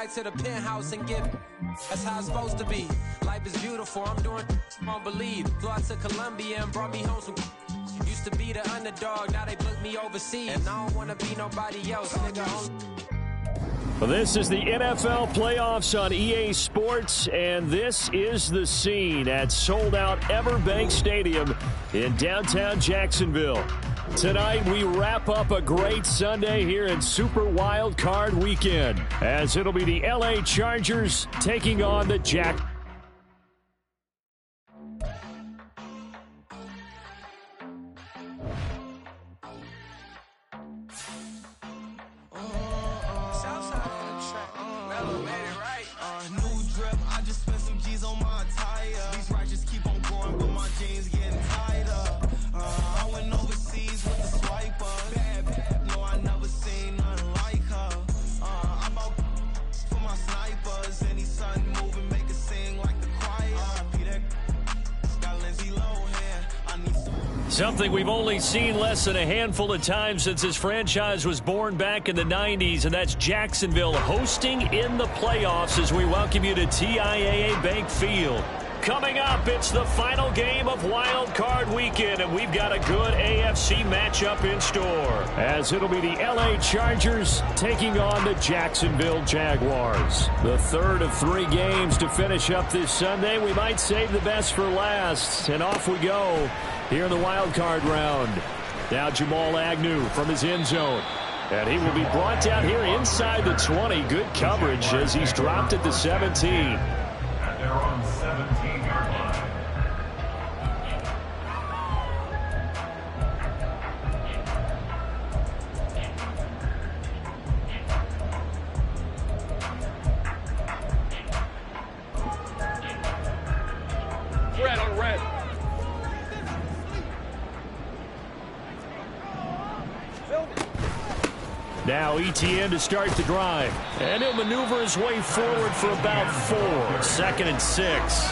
right to the penthouse and give. That's how it's supposed to be. Life is beautiful, I'm doing won't believe. Flew out to Colombia and brought me home some. Used to be the underdog, now they booked me overseas. And I don't wanna be nobody else, nigga. Well, this is the NFL playoffs on EA Sports, and this is the scene at sold-out Everbank Stadium in downtown Jacksonville. Tonight, we wrap up a great Sunday here in Super Wild Card Weekend, as it'll be the LA Chargers taking on the Jack. Something we've only seen less than a handful of times since his franchise was born back in the 90s, and that's Jacksonville hosting in the playoffs as we welcome you to TIAA Bank Field. Coming up, it's the final game of Wild Card Weekend, and we've got a good AFC matchup in store, as it'll be the LA Chargers taking on the Jacksonville Jaguars. The third of 3 games to finish up this Sunday. We might save the best for last, and off we go here in the wild card round. Now Jamal Agnew from his end zone. And he will be brought down here inside the 20. Good coverage as he's dropped at the 17. And they're on the 17-yard line. Red on red. Now ETN to start the drive. And he'll maneuver his way forward for about 4. 2nd and 6.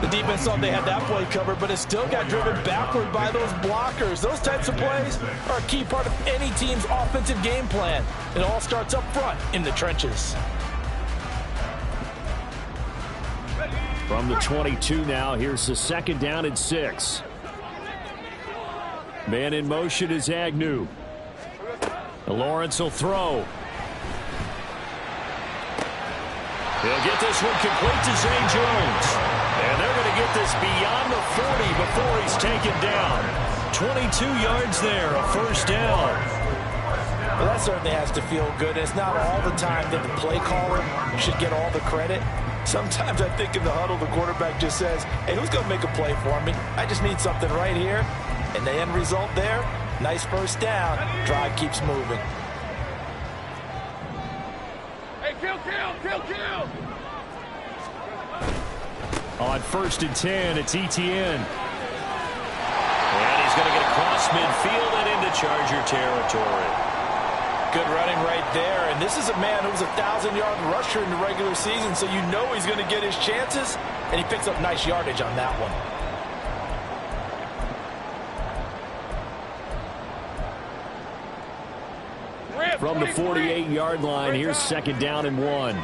The defense thought they had that play covered, but it still got driven backward by those blockers. Those types of plays are a key part of any team's offensive game plan. It all starts up front in the trenches. From the 22 now, here's the 2nd down and 6. Man in motion is Agnew. Lawrence will throw. He'll get this one complete to Zay Jones. And they're going to get this beyond the 40 before he's taken down. 22 yards there, a 1st down. Well, that certainly has to feel good. It's not all the time that the play caller should get all the credit. Sometimes I think in the huddle, the quarterback just says, hey, who's going to make a play for me? I just need something right here. And the end result there, nice 1st down. Drive keeps moving. Hey, kill. On 1st and 10, it's ETN. And he's going to get across midfield and into Charger territory. Good running right there. And this is a man who was a 1,000-yard rusher in the regular season, so you know he's going to get his chances. And he picks up nice yardage on that one. From the 48-yard line, here's 2nd down and 1.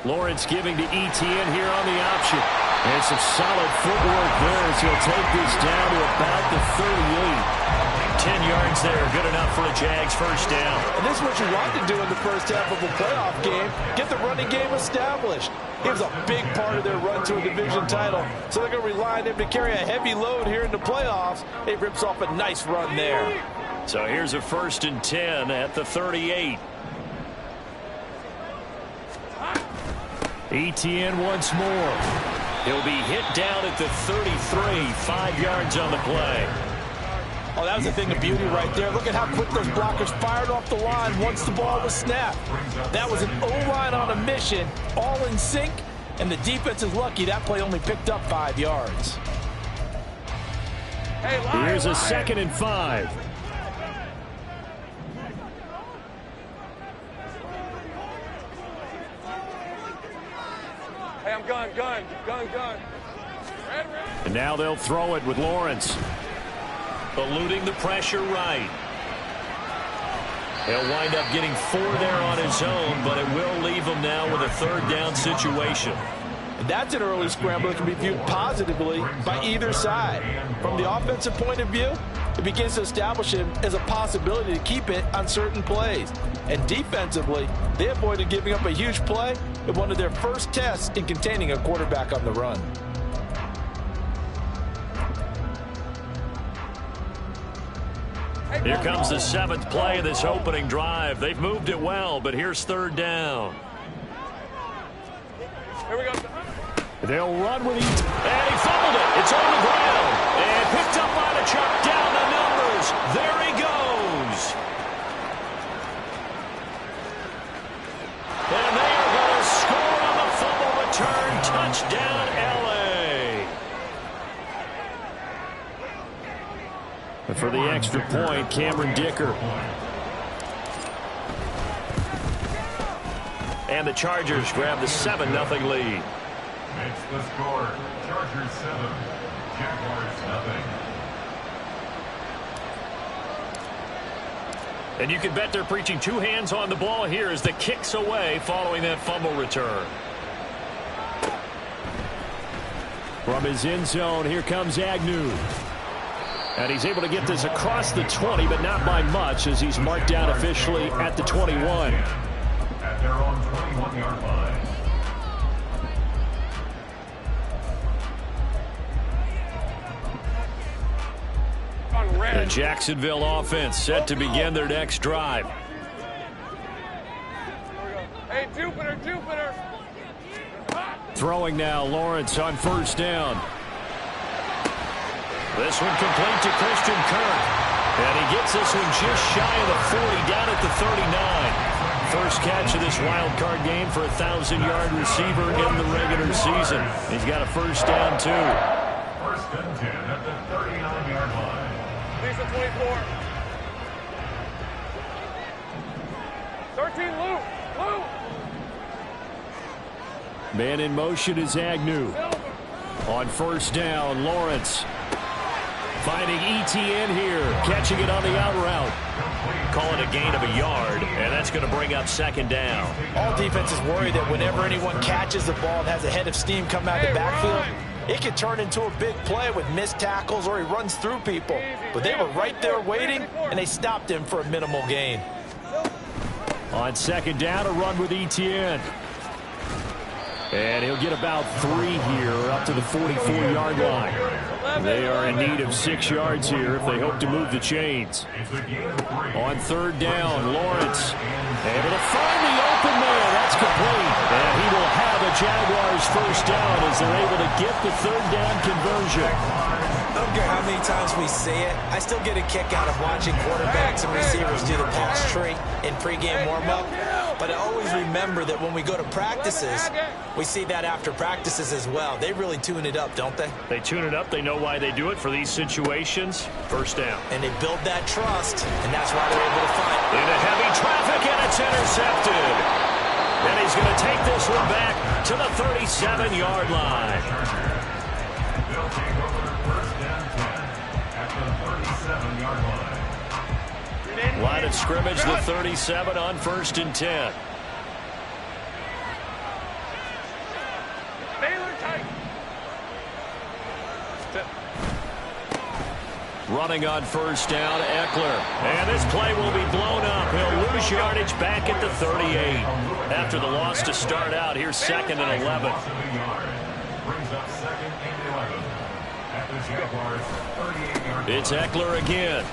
Lawrence giving to ETN here on the option. And some solid footwork there as he'll take this down to about the 38. 10 yards there, good enough for a Jags 1st down. And this is what you want to do in the first half of a playoff game. Get the running game established. He was a big part of their run to a division title. So they're going to rely on him to carry a heavy load here in the playoffs. He rips off a nice run there. So here's a 1st and 10 at the 38. ETN once more. He'll be hit down at the 33. 5 yards on the play. Oh, that was a thing of beauty right there. Look at how quick those blockers fired off the line once the ball was snapped. That was an O-line on a mission, all in sync, and the defense is lucky that play only picked up 5 yards. Hey, here's a 2nd and 5. Hey, I'm gun. And now they'll throw it with Lawrence. Eluding the pressure right. He'll wind up getting 4 there on his own, but it will leave him now with a third down situation. And that's an early scramble that can be viewed positively by either side. From the offensive point of view, it begins to establish him as a possibility to keep it on certain plays. And defensively, they avoided giving up a huge play in one of their first tests in containing a quarterback on the run. Here comes the 7th play of this opening drive. They've moved it well, but here's third down. Here we go. They'll run with it, and he fumbled it. It's on the ground, and picked up by the Chuck. Down the numbers. There he goes. And they are going to score on the fumble return. Touchdown, L.A. And for the extra point, Cameron Dicker. And the Chargers grab the 7-0 lead. Makes the score. Chargers 7, Jaguars 0. And you can bet they're preaching 2 hands on the ball here as the kick's away following that fumble return. From his end zone, here comes Agnew. And he's able to get this across the 20, but not by much as he's marked down officially at the 21. At their own 21-yard line. The Jacksonville offense set to begin their next drive. Hey, Jupiter. Throwing now, Lawrence on first down. This one complete to Christian Kirk. And he gets this one just shy of the 40, down at the 39. First catch of this wild card game for a 1,000-yard receiver in the regular season. He's got a first down, too. First and 10 at the 39-yard line. Lisa 24. 13, Lou. Man in motion is Agnew. On first down, Lawrence. Finding ETN here, catching it on the out route. Call it a gain of a yard, and that's going to bring up second down. All defenses worry that whenever anyone catches the ball and has a head of steam coming out of the backfield, it can turn into a big play with missed tackles or he runs through people. But they were right there waiting, and they stopped him for a minimal gain. On second down, a run with ETN. And he'll get about 3 here, up to the 44-yard line. They are in need of 6 yards here if they hope to move the chains. On third down, Lawrence able to find the open man. That's complete. And he will have a Jaguars first down as they're able to get the third down conversion. I don't care how many times we see it, I still get a kick out of watching quarterbacks and receivers do the pass tree in pregame warm-up. But I always remember that when we go to practices, we see that after practices as well. They really tune it up, don't they? They tune it up. They know why they do it for these situations. First down. And they build that trust, and that's why they're able to find it. Into heavy traffic, and it's intercepted. And he's going to take this one back to the 37-yard line. They'll take over first and 10 at the 37-yard line. Line of scrimmage, the 37 on first and 10. Running on first down, Eckler. And this play will be blown up. He'll lose yardage back at the 38. After the loss to start out, here's second and 11. Brings up second and 11 at the Jaguars 38-yard line. It's Eckler again.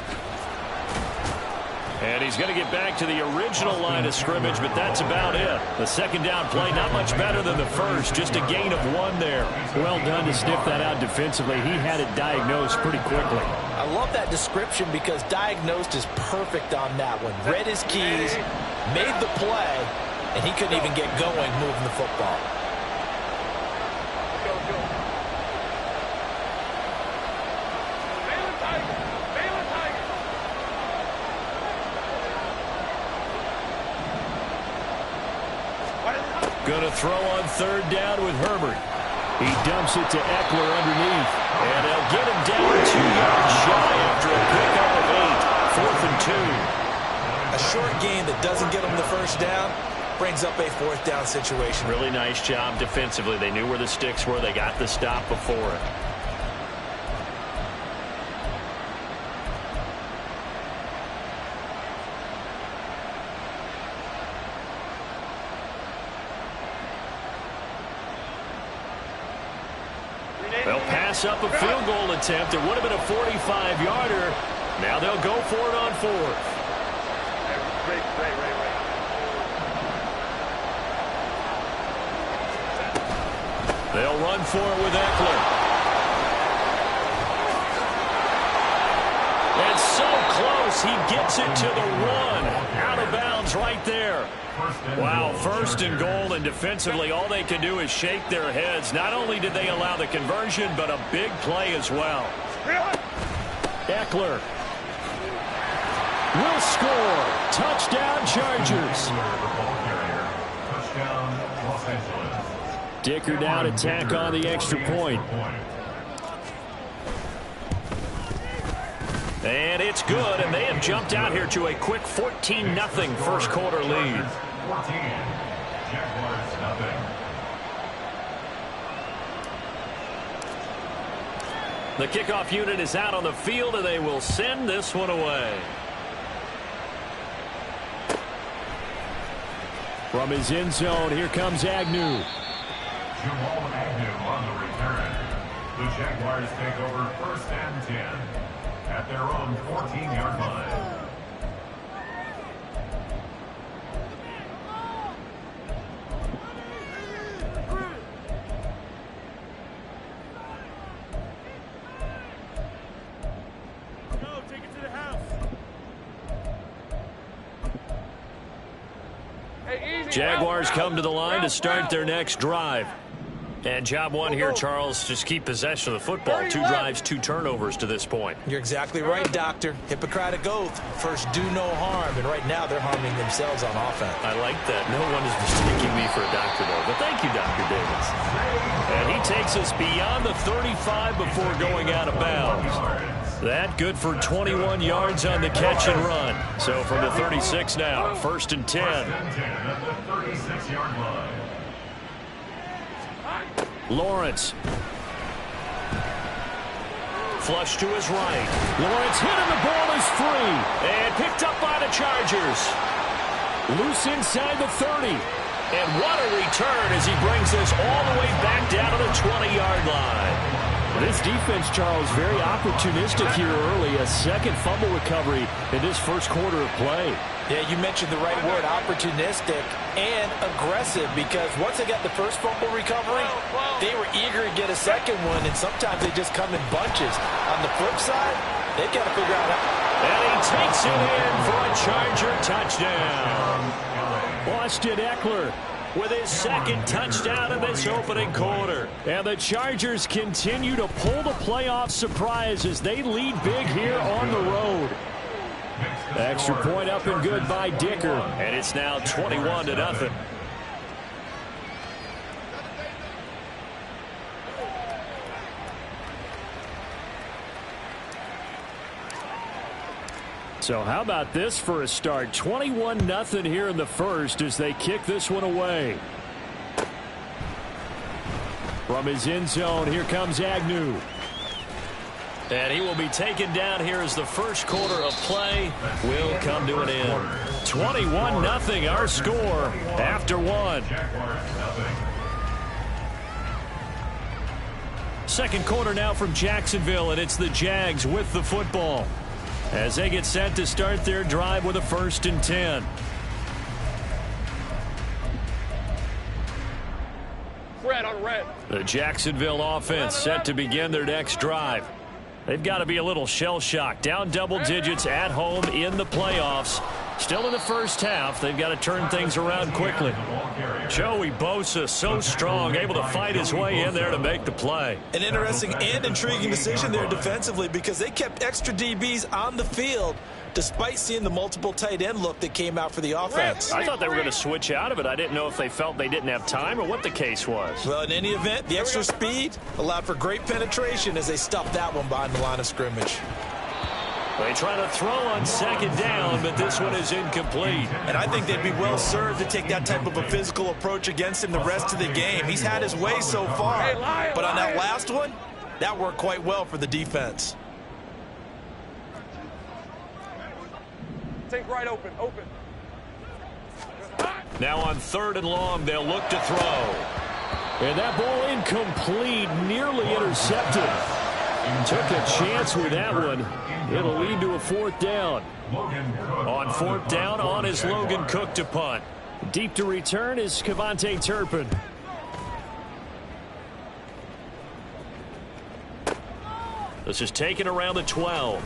And he's going to get back to the original line of scrimmage, but that's about it. The second down play, not much better than the first. Just a gain of 1 there. Well done to sniff that out defensively. He had it diagnosed pretty quickly. I love that description because diagnosed is perfect on that one. Read his keys, made the play, and he couldn't even get going moving the football. Going to throw on third down with Herbert. He dumps it to Eckler underneath. And they'll get him down 2 yards shy after a pickup of 8. 4th and 2. A short gain that doesn't get them the first down brings up a fourth down situation. Really nice job defensively. They knew where the sticks were. They got the stop before it. They'll pass up a field goal attempt. It would have been a 45-yarder. Now they'll go for it on fourth. They'll run for it with Eckler. And so close, he gets it to the one. Out of bounds right there. Wow, first and goal, and defensively all they can do is shake their heads. Not only did they allow the conversion, but a big play as well. Eckler will score. Touchdown, Chargers. Dicker now to tack on the extra point. And it's good, and they have jumped out here to a quick 14-0 first quarter lead. 14. Jaguars nothing. The kickoff unit is out on the field, and they will send this one away. From his end zone, here comes Agnew. Jamal Agnew on the return. The Jaguars take over first and 10 at their own 14-yard line. Jaguars come to the line to start their next drive. And job one here, Charles, just keep possession of the football. 2 drives, 2 turnovers to this point. You're exactly right, Doctor. Hippocratic oath. First, do no harm. And right now, they're harming themselves on offense. I like that. No one is mistaking me for a doctor, though. But thank you, Dr. Davis. And he takes us beyond the 35 before going out of bounds. That good for 21 yards on the catch and run. So from the 36 now, first and 10. First and 10 at the 36-yard line. Lawrence. Flush to his right. Lawrence hit and the ball is free. And picked up by the Chargers. Loose inside the 30. And what a return as he brings this all the way back down to the 20-yard line. This defense, Charles, very opportunistic here early. A second fumble recovery in this first quarter of play. Yeah, you mentioned the right word, opportunistic and aggressive, because once they got the first fumble recovery, they were eager to get a second one, and sometimes they just come in bunches. On the flip side, they've got to figure out how. And he takes it in for a Charger touchdown. Austin Eckler with his second touchdown in this opening quarter. And the Chargers continue to pull the playoff surprise as they lead big here on the road. Extra point up and good by Dicker. And it's now 21-0. So how about this for a start? 21-0 here in the first as they kick this one away. From his end zone, here comes Agnew. And he will be taken down here as the first quarter of play will come to an end. 21-0 our score after one. Second quarter now from Jacksonville, and it's the Jags with the football as they get set to start their drive with a first and 10. Red on red. The Jacksonville offense set to begin their next drive. They've got to be a little shell-shocked. Down double digits at home in the playoffs. Still in the first half. They've got to turn things around quickly. Joey Bosa, so strong, able to fight his way in there to make the play. An interesting and intriguing decision there defensively, because they kept extra DBs on the field despite seeing the multiple tight end look that came out for the offense. I thought they were going to switch out of it. I didn't know if they felt they didn't have time or what the case was. Well, in any event, the extra speed allowed for great penetration as they stuffed that one behind the line of scrimmage. They try to throw on second down, but this one is incomplete. And I think they'd be well served to take that type of a physical approach against him the rest of the game. He's had his way so far, but on that last one, that worked quite well for the defense. Take right open. Now on 3rd and long, they'll look to throw. And that ball incomplete, nearly intercepted. Took a chance with that one. It'll lead to a 4th down. On 4th down, on is Logan Cook to punt. Deep to return is Kevontae Turpin. This is taken around the 12.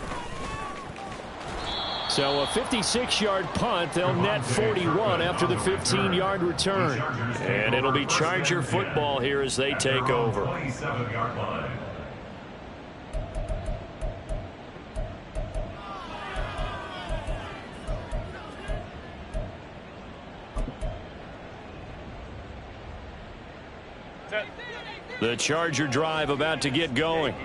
So a 56-yard punt. They'll net 41 after the 15-yard return. And it'll be Charger football here as they take over. The Charger drive about to get going.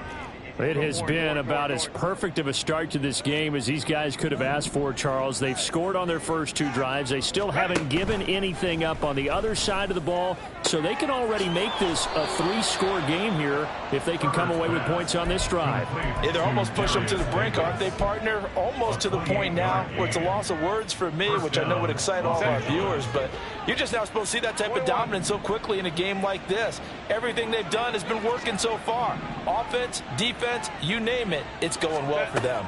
It has been about as perfect of a start to this game as these guys could have asked for, Charles. They've scored on their first 2 drives. They still haven't given anything up on the other side of the ball, so they can already make this a 3-score game here if they can come away with points on this drive. Yeah, they're almost pushing them to the brink, aren't they, partner? Almost to the point now where it's a loss of words for me, which I know would excite all of our viewers, but you're just now supposed to see that type of dominance so quickly in a game like this. Everything they've done has been working so far. Offense, defense, you name it, it's going well for them.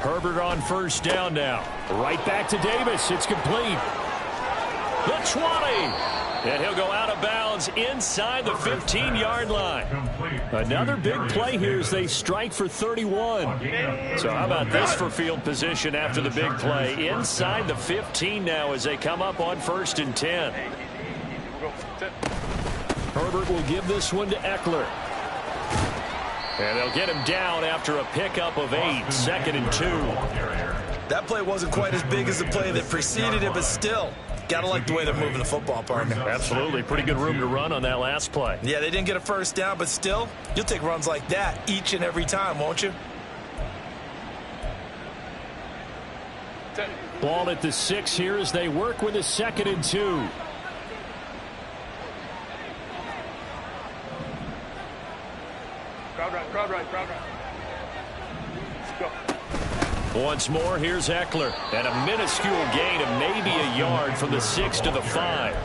Herbert on 1st down now. Right back to Davis. It's complete. The 20. And he'll go out of bounds inside the 15-yard line. Another big play here as they strike for 31. So how about this for field position after the big play? Inside the 15 now as they come up on 1st and 10. Herbert will give this one to Eckler. And they'll get him down after a pickup of 8, 2nd and 2. That play wasn't quite as big as the play that preceded it, but still, got to like the way they're moving the football, partner. Absolutely. Pretty good room to run on that last play. Yeah, they didn't get a 1st down, but still, you'll take runs like that each and every time, won't you? Ball at the 6 here as they work with a 2nd and 2. Crowd right. Let's go. Once more, here's Eckler. And a minuscule gain of maybe a yard from the 6 to the 5.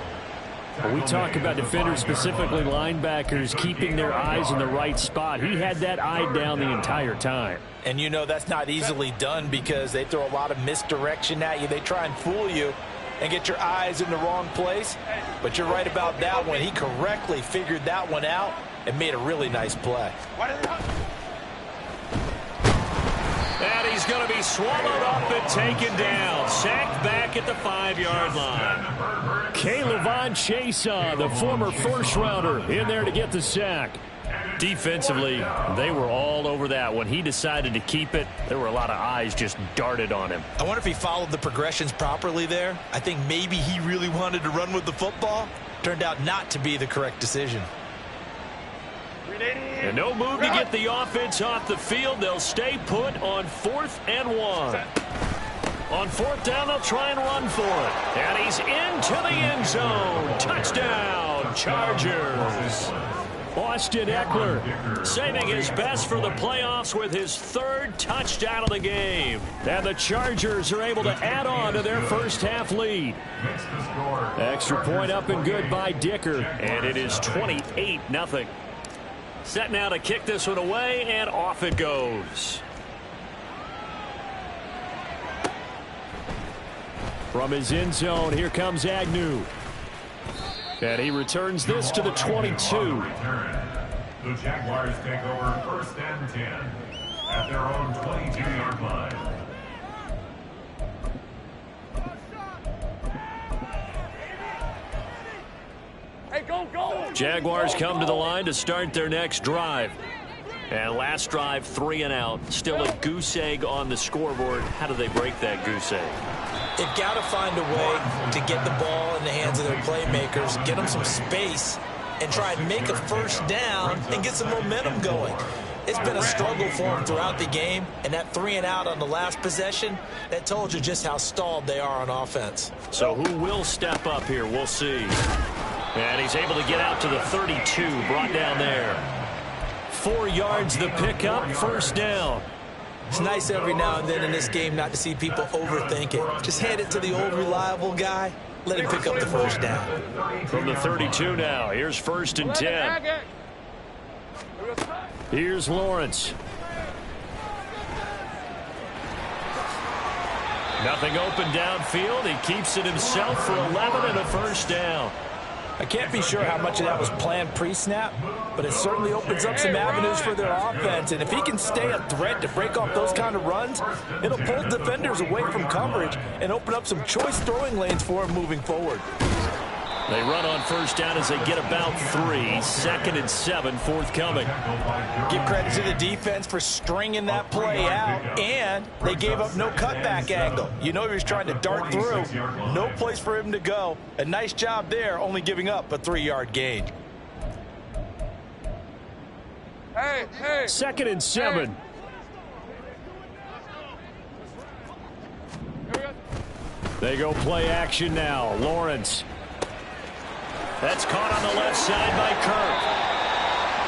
When we talk about defenders, specifically linebackers, keeping their eyes in the right spot, he had that eye down the entire time. And you know that's not easily done because they throw a lot of misdirection at you. They try and fool you and get your eyes in the wrong place. But you're right about that one. He correctly figured that one out and made a really nice play. And he's going to be swallowed up and taken down. Sacked back at the 5-yard line. K'Lavon Chaisson, the former first-rounder, in there to get the sack. Defensively, they were all over that. When he decided to keep it, there were a lot of eyes just darted on him. I wonder if he followed the progressions properly there. I think maybe he really wanted to run with the football. Turned out not to be the correct decision. And no move to get the offense off the field. They'll stay put on 4th and 1. On 4th down, they'll try and run for it. And he's into the end zone. Touchdown, Chargers. Austin Eckler saving his best for the playoffs with his 3rd touchdown of the game. And the Chargers are able to add on to their first-half lead. Extra point up and good by Dicker. And it is 28-0. Set now to kick this one away, and off it goes. From his end zone, here comes Agnew. And he returns this to the 22. The Jaguars take over 1st and 10 at their own 22-yard line. Hey, go! Jaguars come to the line to start their next drive. And last drive, 3 and out. Still a goose egg on the scoreboard. How do they break that goose egg? They've got to find a way to get the ball in the hands of their playmakers, get them some space, and try and make a 1st down and get some momentum going. It's been a struggle for him throughout the game, and that 3-and-out on the last possession, that told you just how stalled they are on offense. So who will step up here? We'll see. And he's able to get out to the 32, brought down there. 4 yards the pickup, first down. It's nice every now and then in this game not to see people overthink it. Just hand it to the old reliable guy. Let him pick up the first down. From the 32 now, here's 1st and 10. Here's Lawrence. Nothing open downfield. He keeps it himself for 11 and a first down. I can't be sure how much of that was planned pre-snap, but it certainly opens up some avenues for their offense. And if he can stay a threat to break off those kind of runs, it'll pull defenders away from coverage and open up some choice throwing lanes for him moving forward. They run on first down as they get about 3. 2nd and 7 forthcoming. Give credit to the defense for stringing that play out, and they gave up no cutback angle. You know he was trying to dart through. No place for him to go. A nice job there, only giving up a 3-yard gain. Hey. 2nd and 7. They go play action now. Lawrence. That's caught on the left side by Kirk.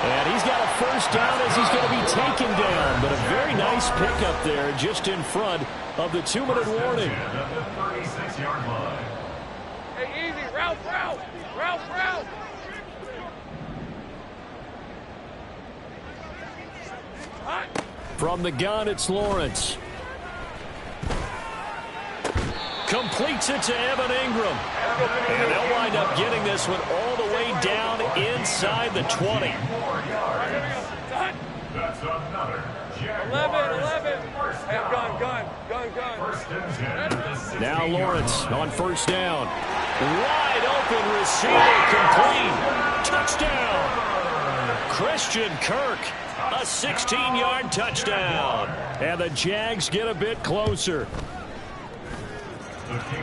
And he's got a first down as he's going to be taken down. But a very nice pickup there just in front of the 2-minute warning. Hey, easy. Route. From the gun, it's Lawrence. Completes it to Evan Ingram. And they'll wind up getting this one all the way down inside the 20. That's another 11. Hey, gun. Now Lawrence on first down. Wide open receiver complete. Touchdown. Christian Kirk. A 16-yard touchdown. And the Jags get a bit closer.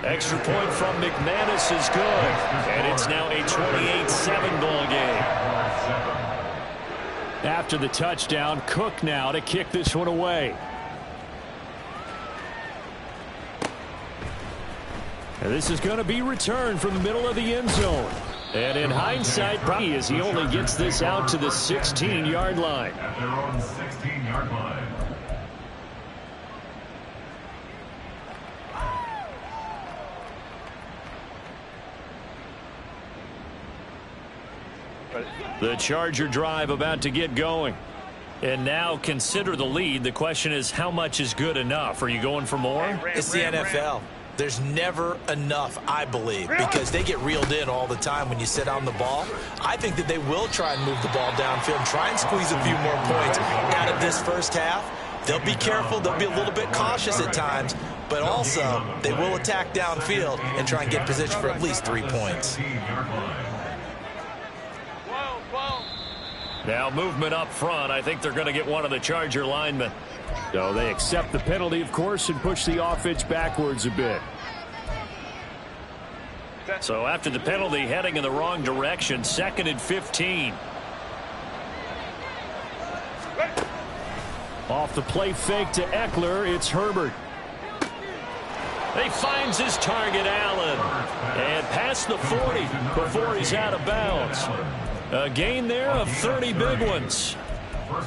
Extra point from McManus is good. And it's now a 28-7 ball game. After the touchdown, Cook now to kick this one away. And this is going to be returned from the middle of the end zone. And in hindsight, probably as he only gets this out to the 16-yard line. At their own 16-yard line. The Charger drive about to get going. And now consider the lead. The question is, how much is good enough? Are you going for more? It's the NFL. There's never enough, I believe, because they get reeled in all the time when you sit on the ball. I think that they will try and move the ball downfield and try and squeeze a few more points out of this first half. They'll be careful. They'll be a little bit cautious at times, but also they will attack downfield and try and get position for at least 3 points. Now movement up front. I think they're going to get one of the Charger linemen. So they accept the penalty, of course, and push the offense backwards a bit. So after the penalty, heading in the wrong direction, 2nd and 15. Off the play fake to Eckler, it's Herbert. He finds his target, Allen. And past the 40 before he's out of bounds. A gain there of 30 big ones.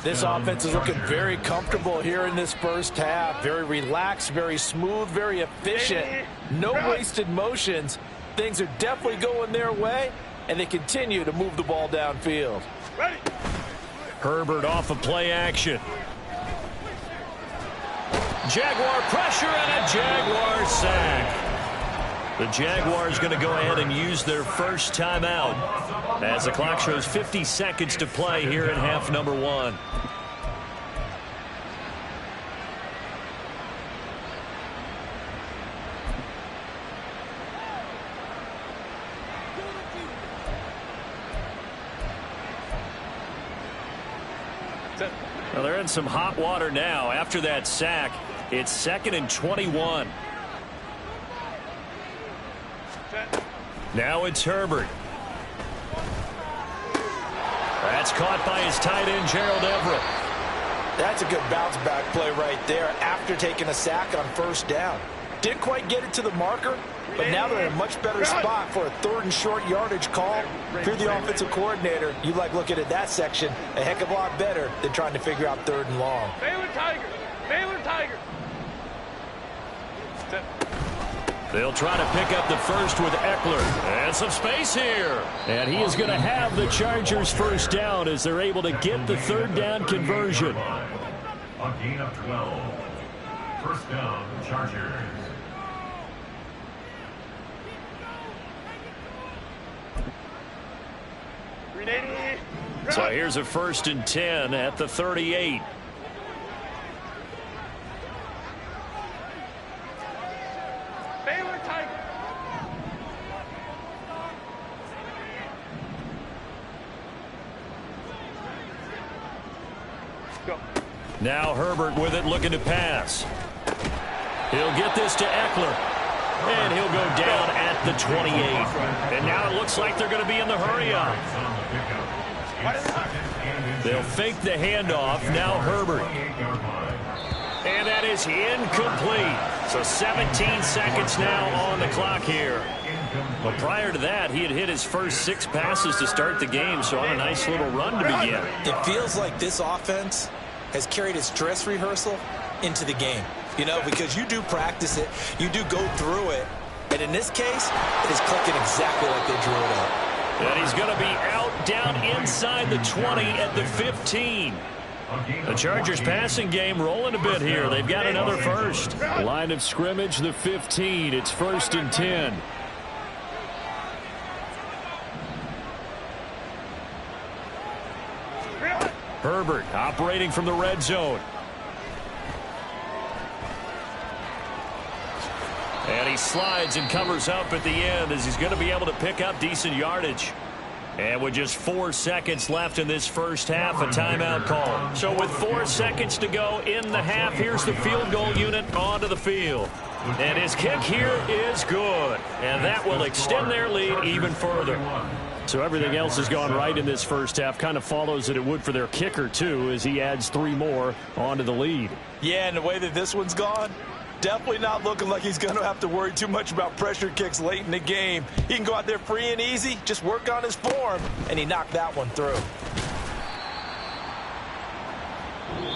This offense is looking very comfortable here in this first half. Very relaxed, very smooth, very efficient. No wasted motions. Things are definitely going their way, and they continue to move the ball downfield. Herbert off of play action. Jaguar pressure and a Jaguar sack. The Jaguars going to go ahead and use their first timeout as the clock shows 50 seconds to play here in half number 1. Well, they're in some hot water now. After that sack, it's 2nd and 21. Now it's Herbert. That's caught by his tight end, Gerald Everett. That's a good bounce-back play right there after taking a sack on first down. Didn't quite get it to the marker, but now they're in a much better spot for a 3rd and short yardage call. If you're the offensive coordinator, you like looking at that section a heck of a lot better than trying to figure out 3rd and long. Baylor Tiger! Baylor Tiger! They'll try to pick up the first with Eckler. And some space here. And he is going to have the Chargers first down as they're able to get the 3rd down conversion. A gain of 12. First down, Chargers. So here's a 1st and 10 at the 38. Baylor Tiger! Go. Now Herbert with it, looking to pass. He'll get this to Eckler. And he'll go down at the 28. And now it looks like they're going to be in the hurry-up. They'll fake the handoff. Now Herbert. And that is incomplete. So 17 seconds now on the clock here. But prior to that, he had hit his first 6 passes to start the game, so on a nice little run to begin. It feels like this offense has carried its dress rehearsal into the game. You know, because you do practice it, you do go through it, and in this case, it is clicking exactly like they drew it up. And he's going to be out down inside the 20 at the 15. The Chargers passing game rolling a bit here. They've got another first. Line of scrimmage, the 15. It's 1st and 10. Herbert operating from the red zone. And he slides and covers up at the end as he's going to be able to pick up decent yardage. And with just 4 seconds left in this first half, a timeout call. So with 4 seconds to go in the half, here's the field goal unit onto the field. And his kick here is good. And that will extend their lead even further. So everything else has gone right in this first half. Kind of follows that it would for their kicker, too, as he adds 3 more onto the lead. Yeah, and the way that this one's gone, definitely not looking like he's going to have to worry too much about pressure kicks late in the game. He can go out there free and easy, just work on his form, and he knocked that one through.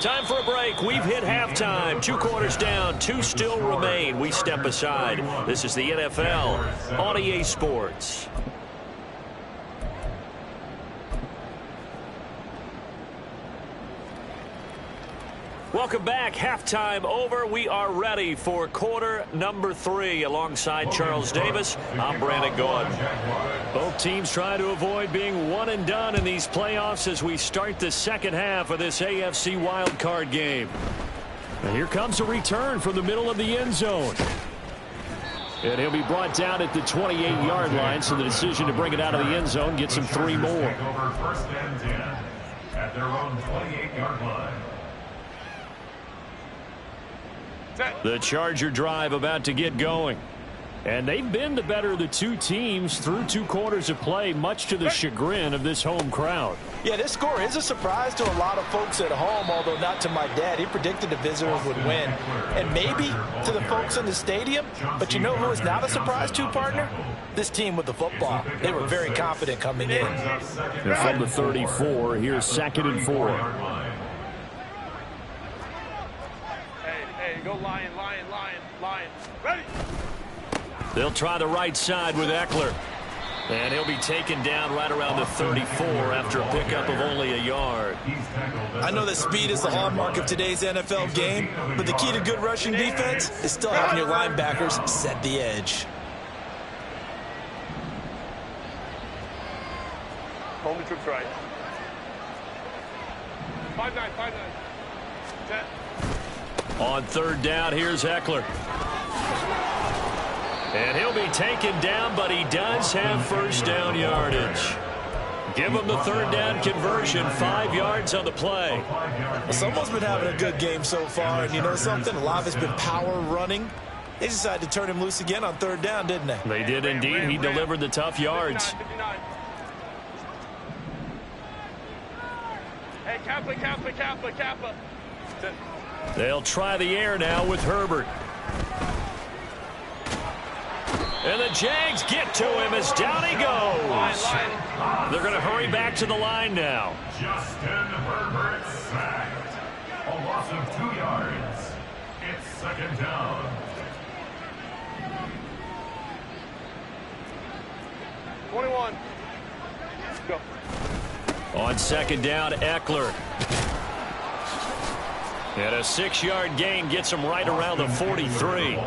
Time for a break. We've hit halftime. 2 quarters down, 2 still remain. We step aside. This is the NFL on EA Sports. Welcome back. Halftime over. We are ready for quarter number 3. Alongside Charles Davis, I'm Brandon Gordon. Both teams try to avoid being one and done in these playoffs as we start the second half of this AFC wildcard game. And here comes a return from the middle of the end zone. And he'll be brought down at the 28-yard line, so the decision to bring it out of the end zone gets him 3 more. First and 10 at their own 28-yard line. The Charger drive about to get going. And they've been the better of the 2 teams through 2 quarters of play, much to the chagrin of this home crowd. Yeah, this score is a surprise to a lot of folks at home, although not to my dad. He predicted the visitors would win. And maybe to the folks in the stadium. But you know who is not a surprise to, partner? This team with the football. They were very confident coming in. And from the 34, here's 2nd and 4. Go Lion, Lion, Lion, Lion. Ready? They'll try the right side with Eckler. And he'll be taken down right around the 34 after a pickup of only a yard. I know that speed is the hallmark of today's NFL game, but the key to good rushing defense is still having your linebackers set the edge. Hold the troops right. 5-9, 5-9. Set. On 3rd down, here's Eckler. And he'll be taken down, but he does have first down yardage. Give him the 3rd down conversion, 5 yards on the play. Well, someone's been having a good game so far, and you know something? A lot of it's been power running. They decided to turn him loose again on 3rd down, didn't they? They did indeed. He delivered the tough yards. 59. Hey, Kappa, Kappa, Kappa, Kappa. They'll try the air now with Herbert. And the Jags get to him as down he goes. They're going to hurry back to the line now. Justin Herbert sacked. A loss of 2 yards. It's second down. Go. On second down, Eckler. And a 6-yard gain gets him right around the 43.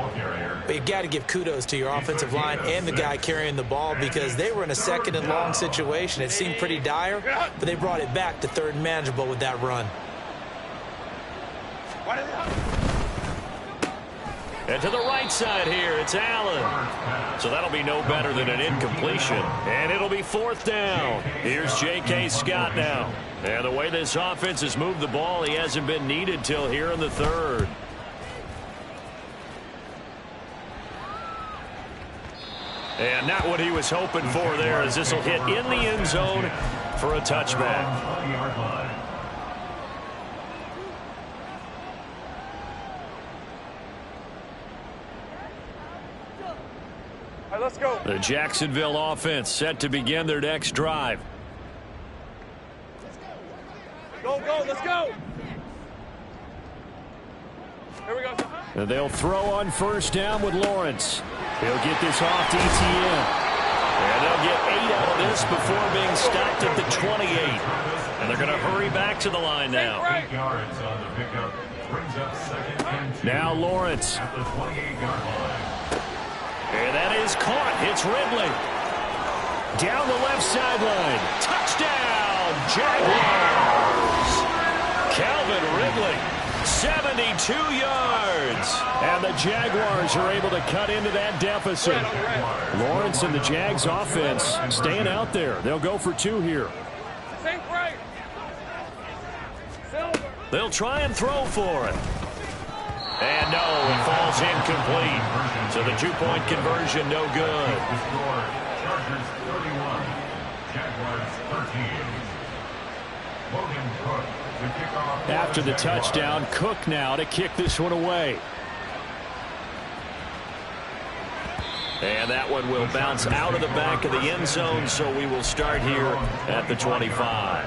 But you got to give kudos to your offensive line and the guy carrying the ball because they were in a second and long situation. It seemed pretty dire, but they brought it back to third and manageable with that run. And to the right side here, it's Allen. So that'll be no better than an incompletion. And it'll be fourth down. Here's J.K. Scott now. And the way this offense has moved the ball, he hasn't been needed till here in the third. And not what he was hoping for there, as this will hit in the end zone for a touchback. Let's go. The Jacksonville offense set to begin their next drive. Go, let's go. Here we go. And they'll throw on first down with Lawrence. He'll get this off to ETN. And they'll get 8 out of this before being stopped at the 28. And they're going to hurry back to the line now. 8 yards on the pickup. Brings up second and 2. Now Lawrence. At the 28-yard line. And that is caught. It's Ridley. Down the left sideline. Touchdown, Jaguars. Calvin Ridley, 72 yards. And the Jaguars are able to cut into that deficit. Lawrence and the Jags offense staying out there. They'll go for 2 here. They'll try and throw for it. And no, it falls incomplete. So the 2-point conversion, no good. Chargers 31, Jaguars 13. Logan Cook to kick off. After the touchdown, Cook now to kick this one away. And that one will bounce out of the back of the end zone, so we will start here at the 25.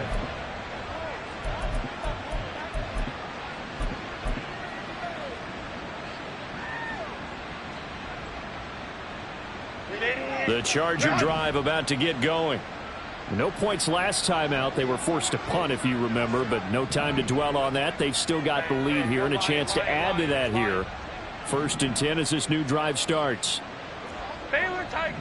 The Charger drive about to get going. No points last time out. They were forced to punt, if you remember, but no time to dwell on that. They've still got the lead here and a chance to add to that here. 1st and 10 as this new drive starts. Baylor Tigers.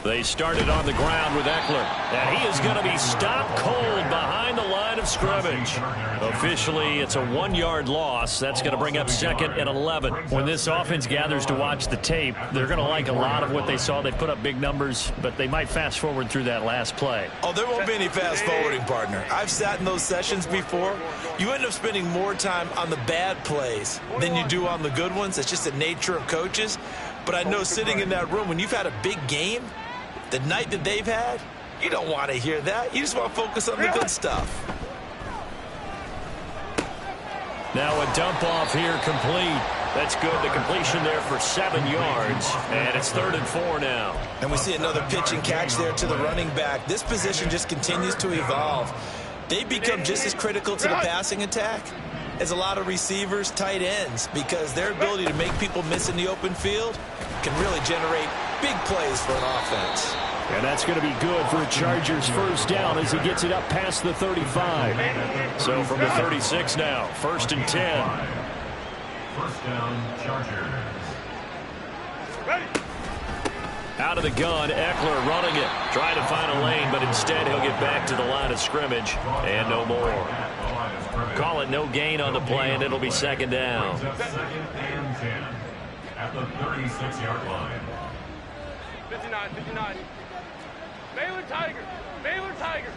They started on the ground with Eckler, and he is going to be stopped cold behind the line of scrimmage. Officially, it's a 1-yard loss. That's going to bring up 2nd and 11. When this offense gathers to watch the tape, they're going to like a lot of what they saw. They put up big numbers, but they might fast forward through that last play. Oh, there won't be any fast forwarding, partner. I've sat in those sessions before. You end up spending more time on the bad plays than you do on the good ones. It's just the nature of coaches. But I know sitting in that room, when you've had a big game, the night that they've had, you don't want to hear that. You just want to focus on the good stuff. Now a dump off here complete. That's good. The completion there for 7 yards. And it's 3rd and 4 now. And we see another pitch and catch there to the running back. This position just continues to evolve. They become just as critical to the passing attack as a lot of receivers, tight ends, because their ability to make people miss in the open field can really generate big plays for an offense. And that's going to be good for a Chargers first down as he gets it up past the 35. So from the 36 now, 1st and 10. First down, Chargers. Ready. Out of the gun, Eckler running it. Trying to find a lane, but instead he'll get back to the line of scrimmage. And no more. Call it no gain on the play, and it'll be 2nd down. 2nd and 10 at the 36-yard line. 59. Baylor Tigers. Baylor Tigers.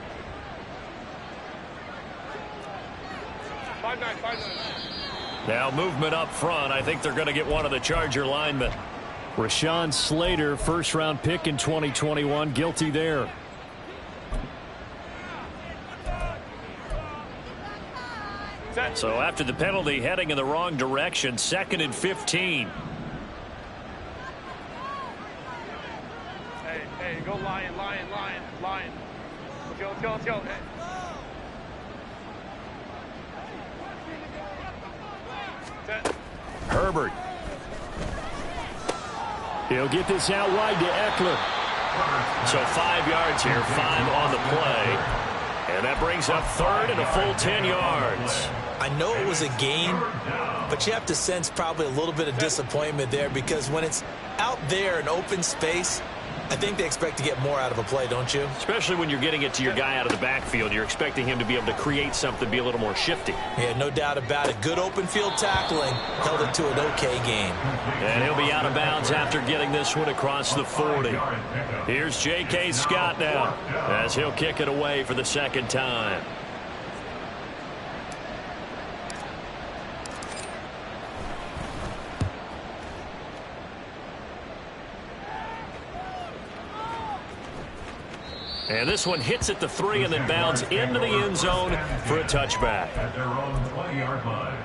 5-9. Now movement up front. I think they're going to get one of the Charger linemen. Rashawn Slater, first-round pick in 2021, guilty there. So after the penalty, heading in the wrong direction, 2nd and 15. Hey, go lion. Let's go. Hey. Herbert. He'll get this out wide to Eckler. So 5 yards here, 5 on the play. And that brings up 3rd and a full 10 yards. I know it was a gain, but you have to sense probably a little bit of disappointment there, because when it's out there in open space, I think they expect to get more out of a play, don't you? Especially when you're getting it to your guy out of the backfield. You're expecting him to be able to create something, be a little more shifty. Yeah, no doubt about it. Good open field tackling. Held it to an okay gain. And he'll be out of bounds after getting this one across the 40. Here's J.K. Scott now as he'll kick it away for the 2nd time. And this one hits at the 3 and then bounds into the end zone for a touchback. At their own 20-yard line.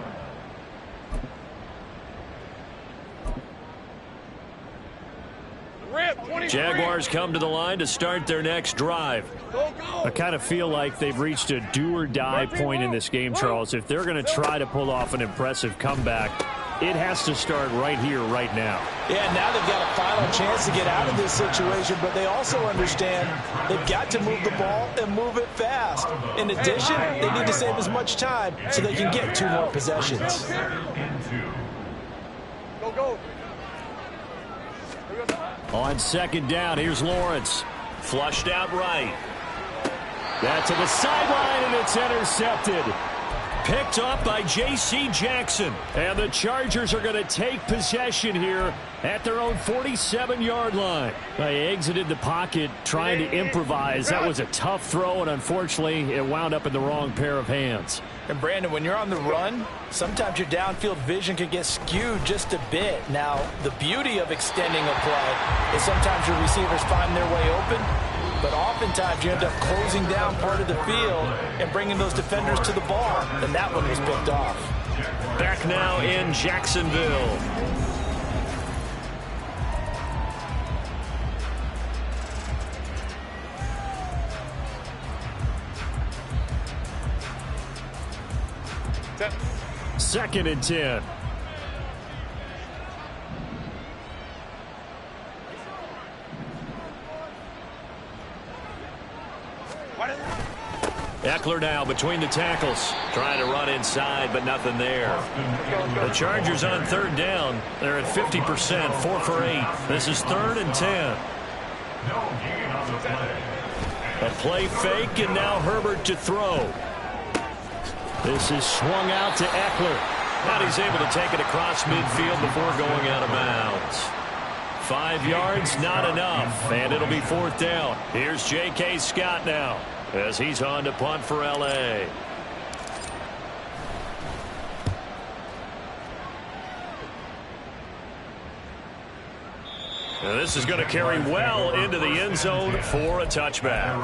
Jaguars come to the line to start their next drive. I kind of feel like they've reached a do-or-die point in this game, Charles. If they're going to try to pull off an impressive comeback, it has to start right here, right now. Yeah, now they've got a final chance to get out of this situation, but they also understand they've got to move the ball and move it fast. In addition, they need to save as much time so they can get 2 more possessions. Go. On 2nd down, here's Lawrence. Flushed out right. That to the sideline, and it's intercepted. Picked up by J.C. Jackson. And the Chargers are going to take possession here at their own 47-yard line. They exited the pocket trying to improvise. That was a tough throw, and unfortunately, it wound up in the wrong pair of hands. And Brandon, when you're on the run, sometimes your downfield vision can get skewed just a bit. Now, the beauty of extending a play is sometimes your receivers find their way open, but oftentimes you end up closing down part of the field and bringing those defenders to the ball, and that one was picked off. Back now in Jacksonville. Second and 10. Eckler now between the tackles. Trying to run inside, but nothing there. The Chargers on 3rd down. They're at 50%, 4 for 8. This is 3rd and 10. A play fake, and now Herbert to throw. This is swung out to Eckler. Now he's able to take it across midfield before going out of bounds. 5 yards, not enough, and it'll be 4th down. Here's J.K. Scott now as he's on to punt for L.A. And this is going to carry well into the end zone for a touchback.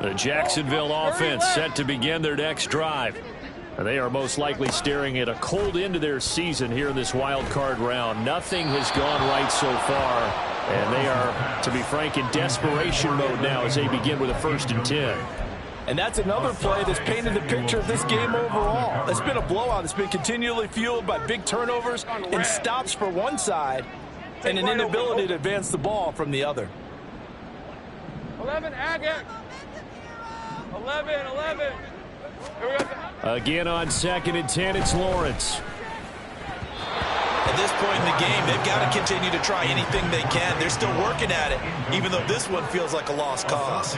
The Jacksonville offense set to begin their next drive. And they are most likely staring at a cold end to their season here in this wild card round. Nothing has gone right so far, and they are, to be frank, in desperation mode now as they begin with a 1st and 10. And that's another play that's painted the picture of this game overall. It's been a blowout. It's been continually fueled by big turnovers and stops for one side and an inability to advance the ball from the other. 11, Agate. 11. Again on 2nd and 10, it's Lawrence. At this point in the game, they've got to continue to try anything they can. They're still working at it, even though this one feels like a lost cause.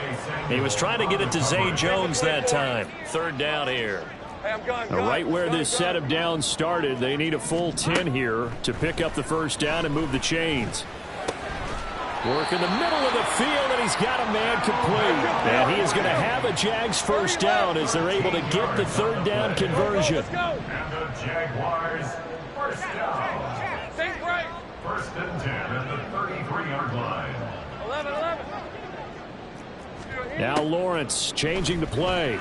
He was trying to get it to Zay Jones that time. 3rd down here. Right where this set of downs started, they need a full 10 here to pick up the 1st down and move the chains. Work in the middle of the field, and he's got a man complete. And he is going to have a Jags 1st down as they're able to get the 3rd down conversion. And the Jaguars 1st down. Think right. 1st and 10 at the 33-yard line. 11. Now Lawrence changing the play.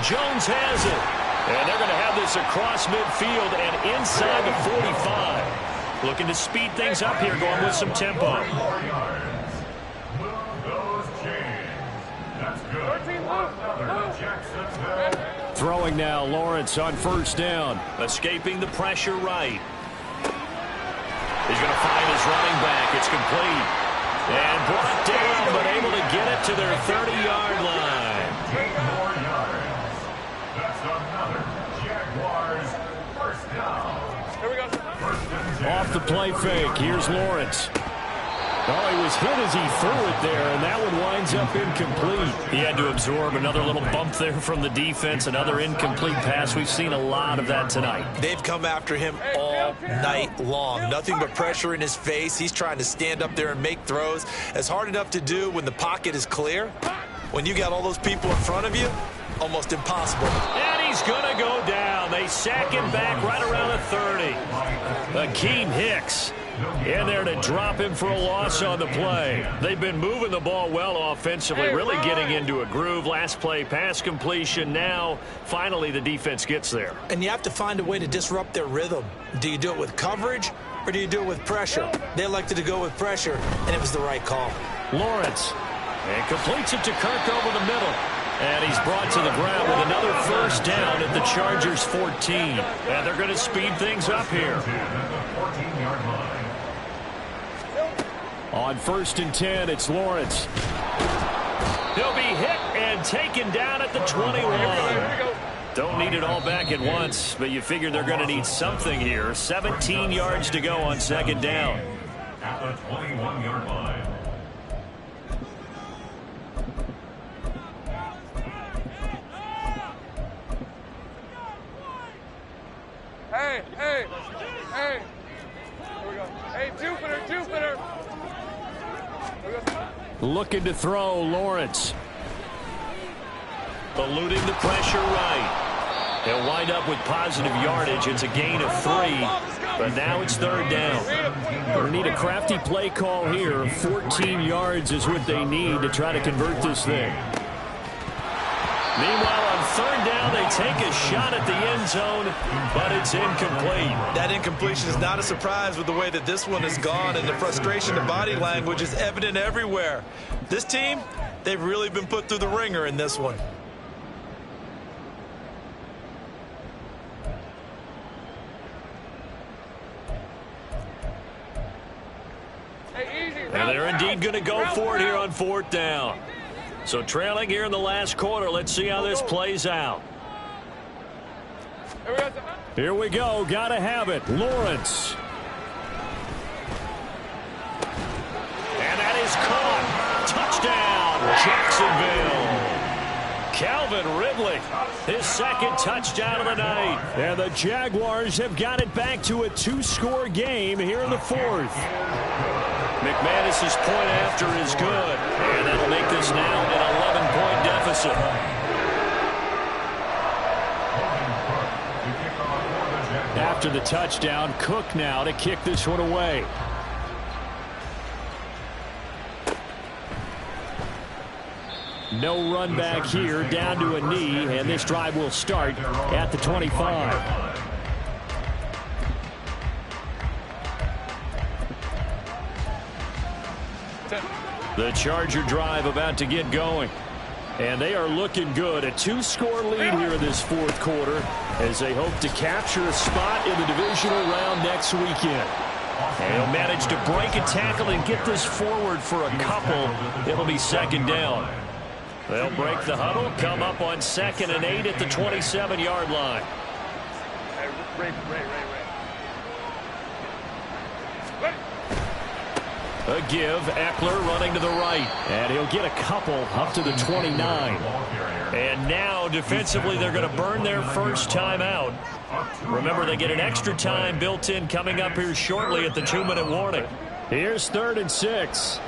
Jones has it. And they're going to have this across midfield and inside the 45. Looking to speed things up here, going with some tempo. Throwing now, Lawrence on first down. Escaping the pressure right. He's going to find his running back. It's complete. And brought down, but able to get it to their 30-yard line. 8 more yards. That's another Jaguars first down. Here we go. Off the play fake. Here's Lawrence. Oh, he was hit as he threw it there, and that one winds up incomplete. He had to absorb another little bump there from the defense, another incomplete pass. We've seen a lot of that tonight. They've come after him all night long. Nothing but pressure in his face. He's trying to stand up there and make throws. It's hard enough to do when the pocket is clear. When you got all those people in front of you, almost impossible. And he's going to go down. They sack him back right around the 30. Akeem Hicks in there to drop him for a loss on the play. They've been moving the ball well offensively, really getting into a groove. Last play, pass completion. Now, finally, the defense gets there. And you have to find a way to disrupt their rhythm. Do you do it with coverage or do you do it with pressure? They elected to go with pressure, and it was the right call. Lawrence, and completes it to Kirk over the middle. And he's brought to the ground with another first down at the Chargers' 14. And they're going to speed things up here. On 1st and 10, it's Lawrence. He'll be hit and taken down at the 21. Don't need it all back at once, but you figure they're going to need something here. 17 yards to go on 2nd down. At the 21-yard line. Hey, hey, hey. Here we go. Hey, Jupiter. Looking to throw, Lawrence. Eluding the pressure right. He'll wind up with positive yardage. It's a gain of 3, but now it's 3rd down. They need a crafty play call here. 14 yards is what they need to try to convert this thing. Meanwhile, on 3rd down, they take a shot at the end zone, but it's incomplete. That incompletion is not a surprise with the way that this one has gone, and the frustration, the body language is evident everywhere. This team, they've really been put through the ringer in this one. And they're indeed going to go for it here on 4th down. So trailing here in the last quarter. Let's see how this plays out. Here we go. Got to have it. Lawrence. And that is caught. Touchdown, Jacksonville. Calvin Ridley, his 2nd touchdown of the night. And the Jaguars have got it back to a 2-score game here in the 4th. McManus's point after is good, and that'll make this now an 11-point deficit. After the touchdown, Cook now to kick this one away. No run back here, down to a knee, and this drive will start at the 25. The Charger drive about to get going. And they are looking good. A 2-score lead here in this 4th quarter as they hope to capture a spot in the divisional round next weekend. And he'll manage to break a tackle and get this forward for a couple. It'll be 2nd down. They'll break the huddle, come up on 2nd and 8 at the 27-yard line. Ray. A give, Eckler running to the right. And he'll get a couple up to the 29. And now, defensively, they're going to burn their first time out. Remember, they get an extra time built in coming up here shortly at the 2-minute warning. Here's 3rd and 6.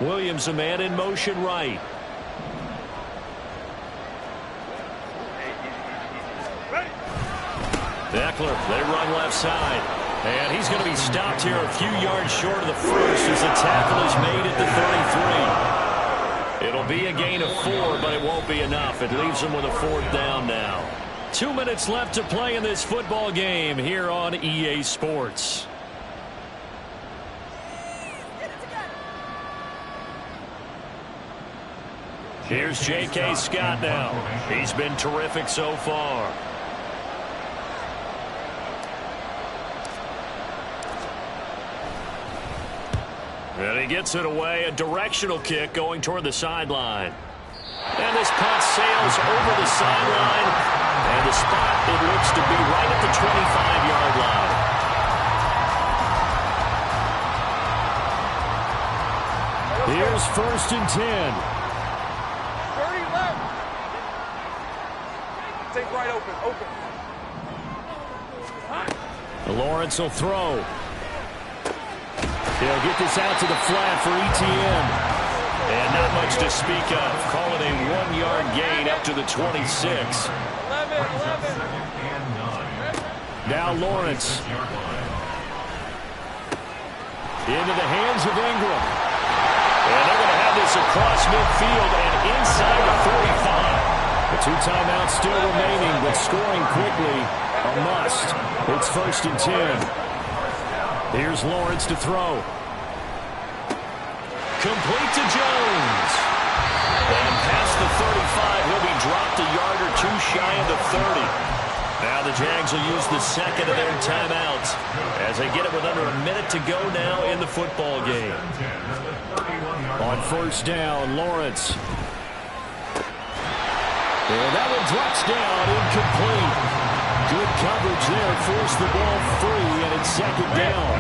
Williams, a man in motion right. Eckler, they run left side. And he's going to be stopped here a few yards short of the first as the tackle is made at the 33. It'll be a gain of 4, but it won't be enough. It leaves them with a 4th down now. 2 minutes left to play in this football game here on EA Sports. Here's J.K. Scott now. He's been terrific so far. And he gets it away, a directional kick going toward the sideline. And this punt sails over the sideline. And the spot, it looks to be right at the 25-yard line. Here's 1st and 10. 30 left. Take right open. Lawrence will throw. He'll get this out to the flat for Etienne. And not much to speak of. Call it a 1-yard gain up to the 26. 11. Now Lawrence. Into the hands of Ingram. And they're going to have this across midfield and inside the 45. The 2 timeouts still remaining, but scoring quickly a must. It's 1st and 10. Here's Lawrence to throw. Complete to Jones. And past the 35, he'll be dropped a yard or 2 shy of the 30. Now the Jags will use the second of their timeouts as they get it with under a minute to go now in the football game. On 1st down, Lawrence. And that one drops down, incomplete. Good coverage there, forced the ball free, and it's 2nd down.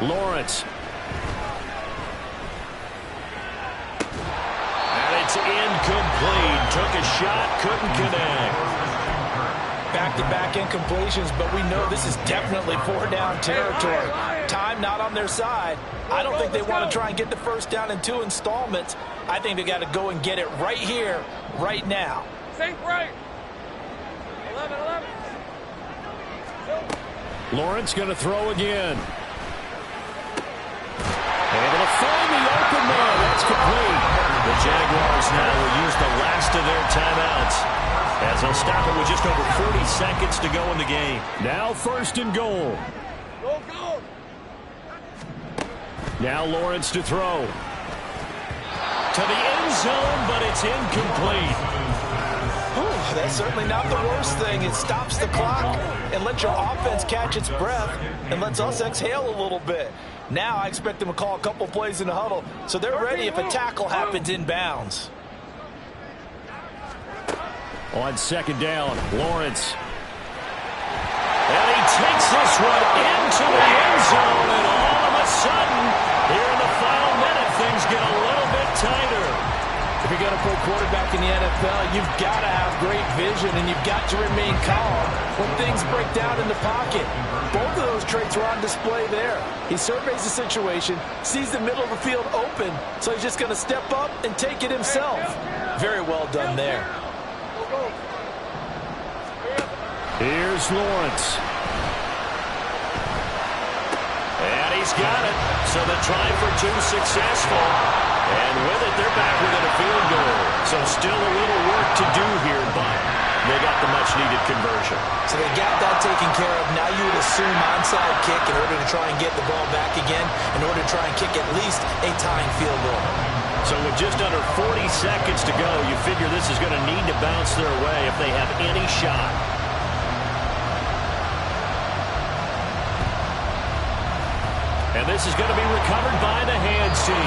Lawrence. And it's incomplete. Took a shot, couldn't connect. Back-to-back incompletions, but we know this is definitely 4-down territory. Time not on their side. I don't think they want to try and get the 1st down in 2 installments. I think they got to go and get it right here, right now. Think right. 11. Lawrence going to throw again. Able to find the open man. That's complete. The Jaguars now will use the last of their timeouts as they'll stop it with just over 40 seconds to go in the game. Now 1st and goal. Go. Now Lawrence to throw. To the end zone, but it's incomplete. That's certainly not the worst thing. It stops the clock and lets your offense catch its breath and lets us exhale a little bit. Now I expect them to call a couple plays in the huddle so they're ready if a tackle happens inbounds. On 2nd down, Lawrence. And he takes this one into the end zone, and all of a sudden, here in the final minute, things get a little bit tighter. If you're going to play quarterback in the NFL, you've got to have great vision, and you've got to remain calm when things break down in the pocket. Both of those traits were on display there. He surveys the situation, sees the middle of the field open, so he's just going to step up and take it himself. Very well done there. Here's Lawrence. And he's got it. So the try for 2 successful. And with it, they're back within a field goal. So still a little work to do here, but they got the much-needed conversion. So they got that taken care of. Now you would assume onside kick in order to try and get the ball back again, in order to try and kick at least a tying field goal. So with just under 40 seconds to go, you figure this is going to need to bounce their way if they have any shot. And this is going to be recovered by the hands team.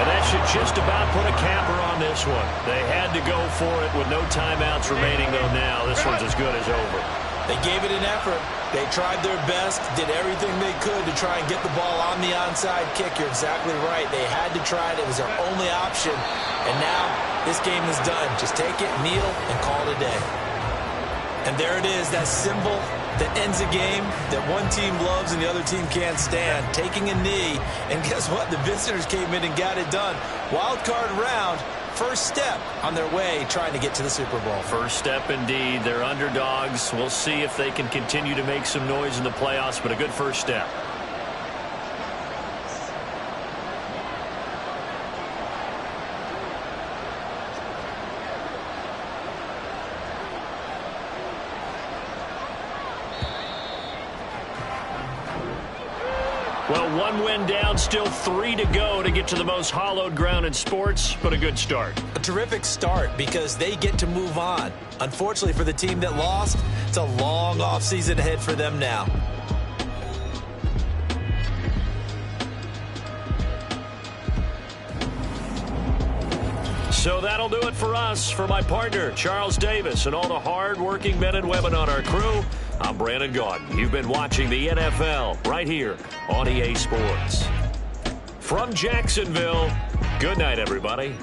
And that should just about put a capper on this one. They had to go for it with no timeouts remaining, though now this one's as good as over. They gave it an effort. They tried their best, did everything they could to try and get the ball on the onside kick. You're exactly right. They had to try it. It was their only option. And now this game is done. Just take it, kneel, and call it a day. And there it is, that symbol that ends a game that one team loves and the other team can't stand, taking a knee. And guess what? The visitors came in and got it done. Wild card round, first step on their way trying to get to the Super Bowl. First step indeed. They're underdogs. We'll see if they can continue to make some noise in the playoffs, but a good first step. Well, one win down, still 3 to go to get to the most hallowed ground in sports, but a good start. A terrific start because they get to move on. Unfortunately for the team that lost, it's a long offseason ahead for them now. So that'll do it for us. For my partner, Charles Davis, and all the hard-working men and women on our crew, I'm Brandon Gaudin. You've been watching the NFL right here on EA Sports. From Jacksonville, good night, everybody.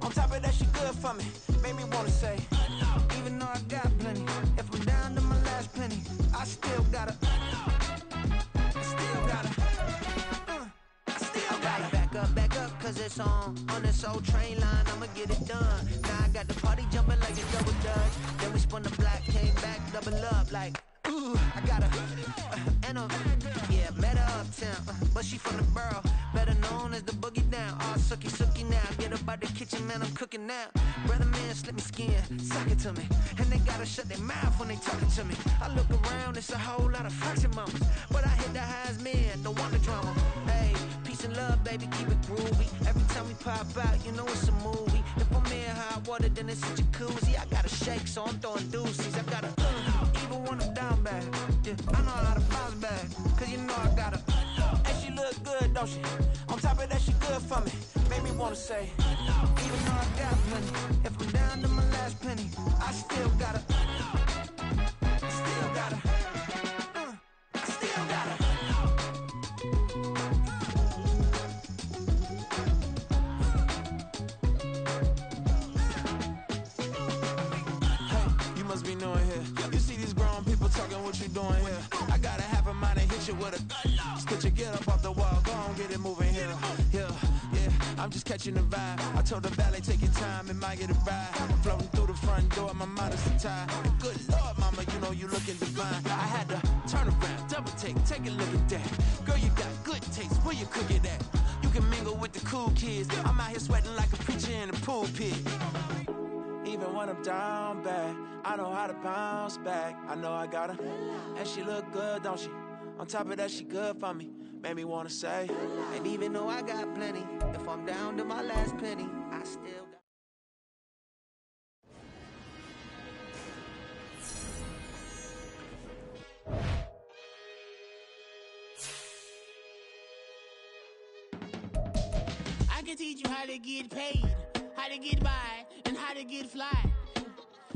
On top of that, she good for me. Made me wanna say, even though I got plenty, if I'm down to my last penny, I still gotta back up, cause it's on this old train line, I'ma get it done. Now I got the party jumping like a double dutch. Then we spun the block, came back, double up like, ooh, I got a, yeah, met her uptown, but she from the borough, better known as the boogie down. All sucky now, get up out the kitchen, man, I'm cooking now. Brother man, slip me skin, suck it to me, and they gotta shut their mouth when they talking to me. I look around, it's a whole lot of fraction mamas, but I hit the highs, man, don't want the drama. Hey, peace and love, baby, keep it groovy. Every time we pop out, you know it's a movie. If I'm in hot water, then it's a jacuzzi. I gotta shake, so I'm throwing deuces. I gotta, even when I'm down bad, yeah, I know how to bounce back, cause you know I gotta, and she look good, don't she? On top of that, she good for me. Made me wanna say, even though I got plenty, if I'm down to my last penny, I still gotta, be knowing here. You see these grown people talking, what you doing here? I gotta have a mind and hit you with a sketch you, get up off the wall, go on, get it moving here. Yeah, I'm just catching the vibe. I told the valet, take your time, it might get a ride. Floating through the front door, my mind is a tie. Good Lord, mama, you know you looking divine. I had to turn around, double take a look at that. Girl, you got good taste, where you cook it at? You can mingle with the cool kids. I'm out here sweating like a preacher in a pool pit. Even when I'm down bad, I know how to bounce back. I know I gotta, and she look good, don't she? On top of that, she good for me. Made me wanna say, and even though I got plenty, if I'm down to my last penny, I still got. I can teach you how to get paid, how to get by, and how to get fly.